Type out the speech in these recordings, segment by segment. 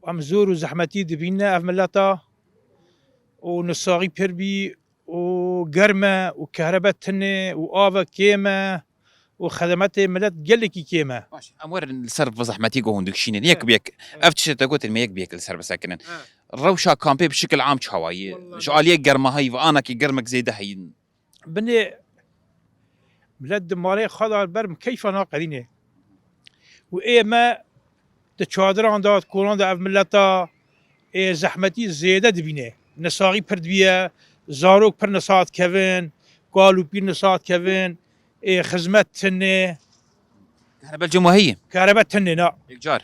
ام زور و زحمتی دبینه اف ملتا و نصاغی پر بی و گرمه و کهرباء تنه و آب کیمه و خدمات ملت گلکی کیمه. باش امور السر زحمتي قهون دكشين ياك بيك افتش تقول الميك بيك السر بساكنن روشا كامبي بشكل عام شواي شو عليه قرمه هاي وانا كي قرمك زيده هي بني ملت دمالي خدا برم كيف ناقرينه وايه ما تشادران داد كولان دا اف ملتا ايه زحمتي زياده دبينه نساغي پردبيه زاروك پر نسات كevin قالو بير نسات كevin ايه خدمت تنه كهرباء الجمهوريه كهرباء تنه نا ايجار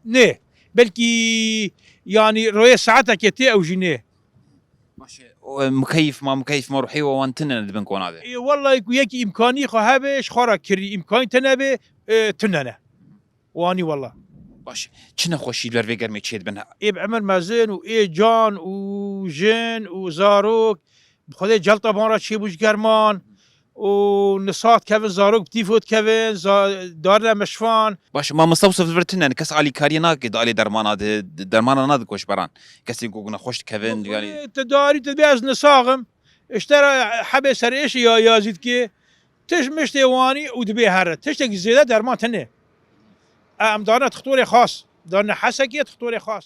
نه بلكي يعني رؤية ساعتك يتي او جنيه ماشي مكيف ما مكيف ما روحي وانتن بنكون هذا اي والله يكي امكاني خهابش خورا كري امكاني تنبه تننه واني والله باش شنو خوشي لور فيجر مي تشيد بنها ايه بعمر مازن وايه جان وجن وزاروك بخده جلطه بان را چی بوش گرمان و نسات كevin زاروك بتيفوت كevin دار مشفان باش ما مستوصف الفرتن يعني كاس علي كارينا قد علي درمانا ناد كوش بران كاس يقولنا خوش كيفن يعني تداري تبيز نساغم اشترى حبه سر ايش يا زيد كي تش مشتي واني ودبي هره تشتك زياده درمان تنه ام دارنا تخطوري خاص دارنا حسكيه تخطوري خاص